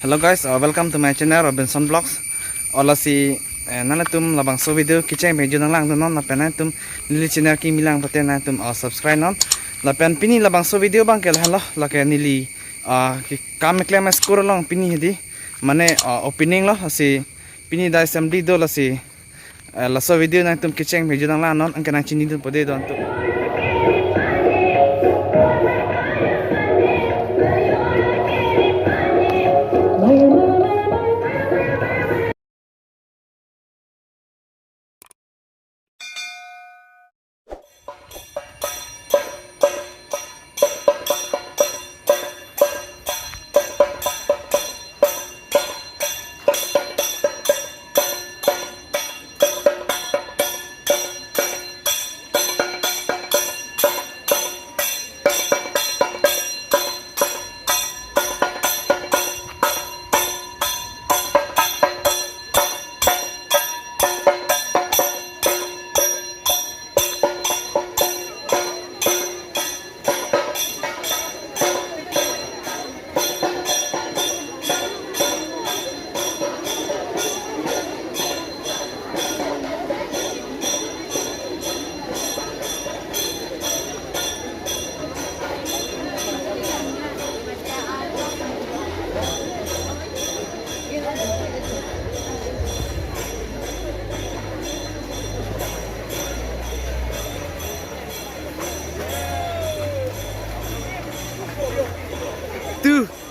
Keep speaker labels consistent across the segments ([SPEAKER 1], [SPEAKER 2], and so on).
[SPEAKER 1] Hello guys, welcome to my channel Robinson Vlogs. Ola si nana tum labang so video kicheng pe junang lang non na pena tum nili channel ki milang pate na tum subscribe non la pen pini labang so video bang kel halo la ke nili ki kam klem score long pini hedi mane opening lo si pini da assembly do la si la so video na tum kicheng pe junang lang non ang kana chini tum pode don tu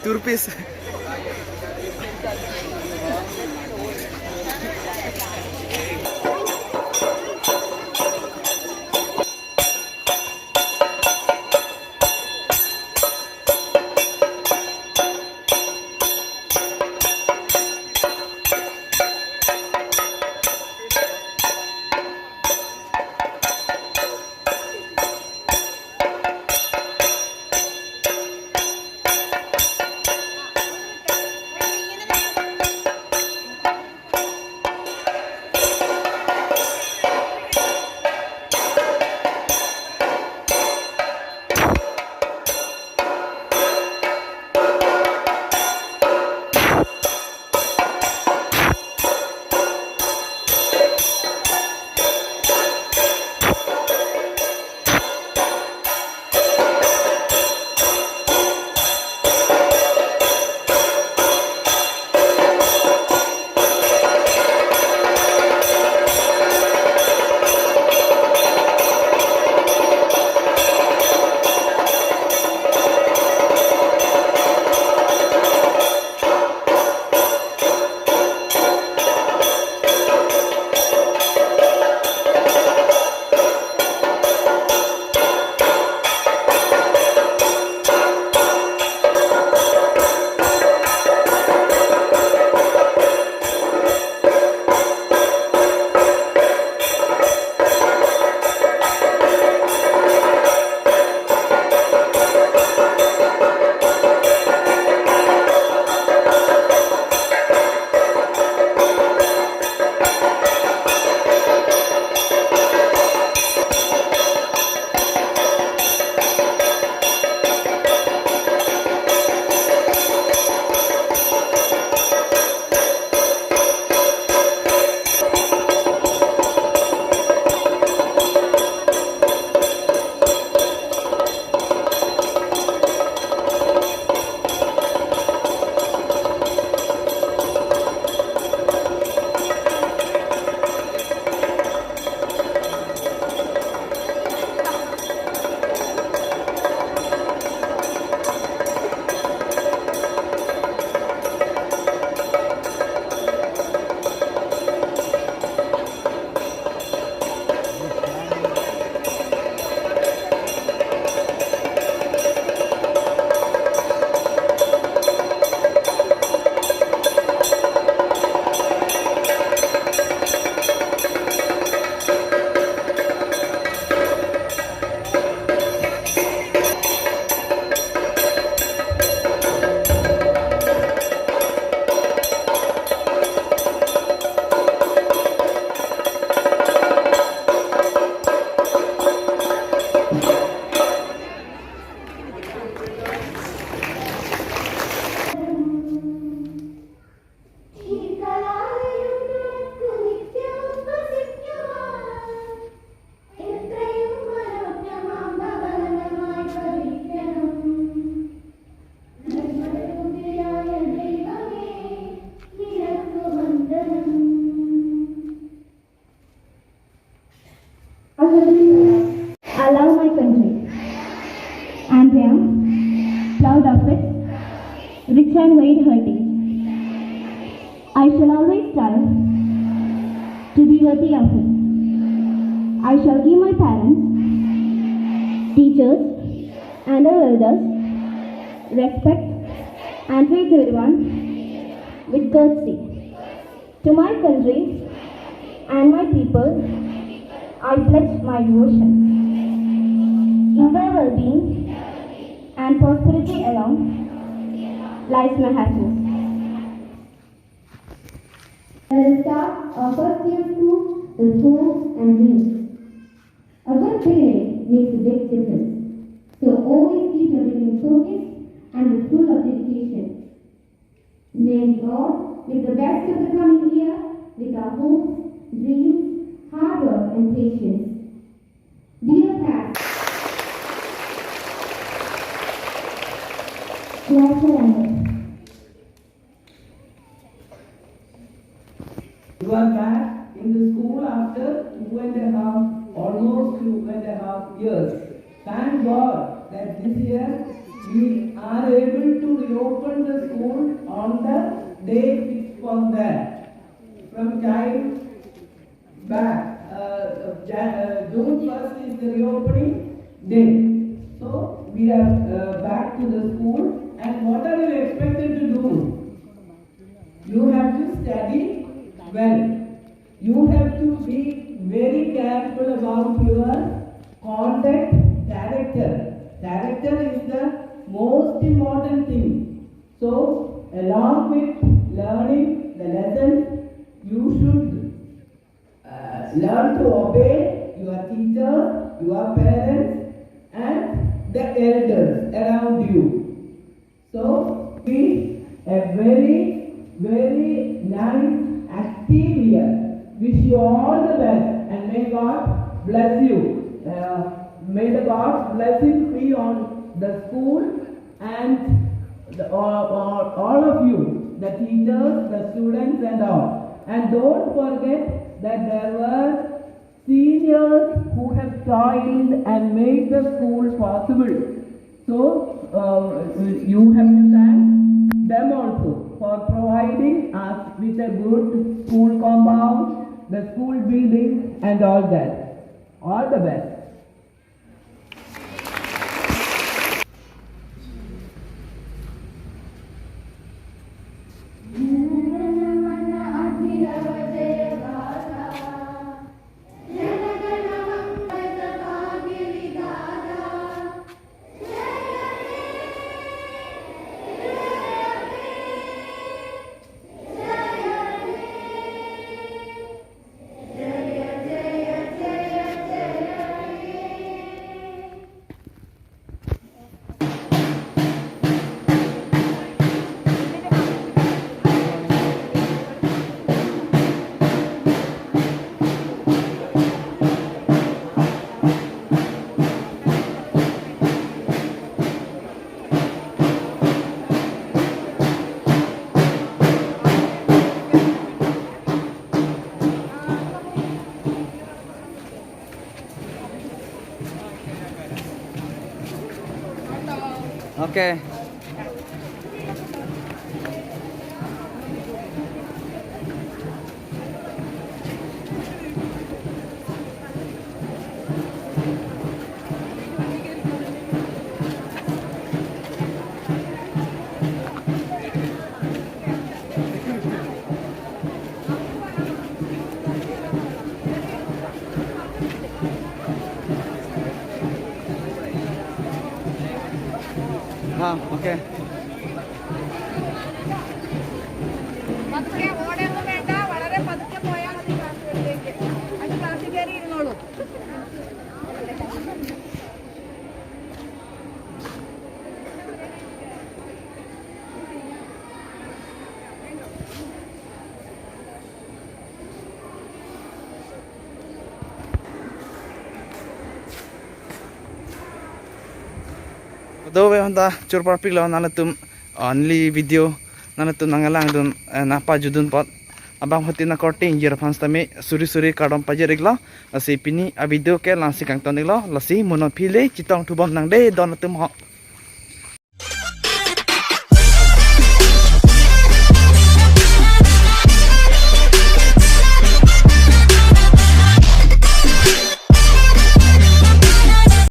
[SPEAKER 1] two rupees.
[SPEAKER 2] made hurting. I shall always strive to be worthy of it. I shall give my parents, teachers, and our elders respect and treat everyone with courtesy. To my country and my people, I pledge my devotion. In their well-being and prosperity alone lies my happiness. Let us start our first year school with hopes and dreams. A good beginning makes a big difference. So always keep everything focused and with full of dedication. May we all make the best of the coming year with our hopes, dreams, hard work and patience. Dear parents,
[SPEAKER 3] you are back in the school after 2.5, almost 2.5 years. Thank God that this year we are able to reopen the school on the day fixed for that. From child back, June 1st is the reopening day. So we are back to the school, and what are you expected to do? You have to study well. You have to be very careful about your conduct, character. Character is the most important thing. So, along with learning the lessons, you should learn to obey your teachers, your parents, and the elders around you. So, be a very, very nice, active year. Wish you all the best, and may God bless you. May the God's blessing be on the school and all of you, the teachers, the students, and all. And don't forget that there were seniors who have toiled and made the school possible. So you have to thank them also for providing us with a good school compound, the school building, and all that. All the best.
[SPEAKER 1] Okay. Okay.
[SPEAKER 4] പതുക്കെ ഓടയൊന്നും വേണ്ട, വളരെ പതുക്കെ പോയാൽ മതി ക്ലാസ്സുകളിലേക്ക്. അത് ക്ലാസ്സിൽ കയറി ഇരുന്നോളൂ.
[SPEAKER 1] Do we honda churpar piglo nanatum only video nanatum nangalang dun napa judun pot abang hotina korting jir fans tami suri kadom pajeriglo lasi pini a video ke lansi kang toniglo lasi mono phile chitong thubom nang de donatum ho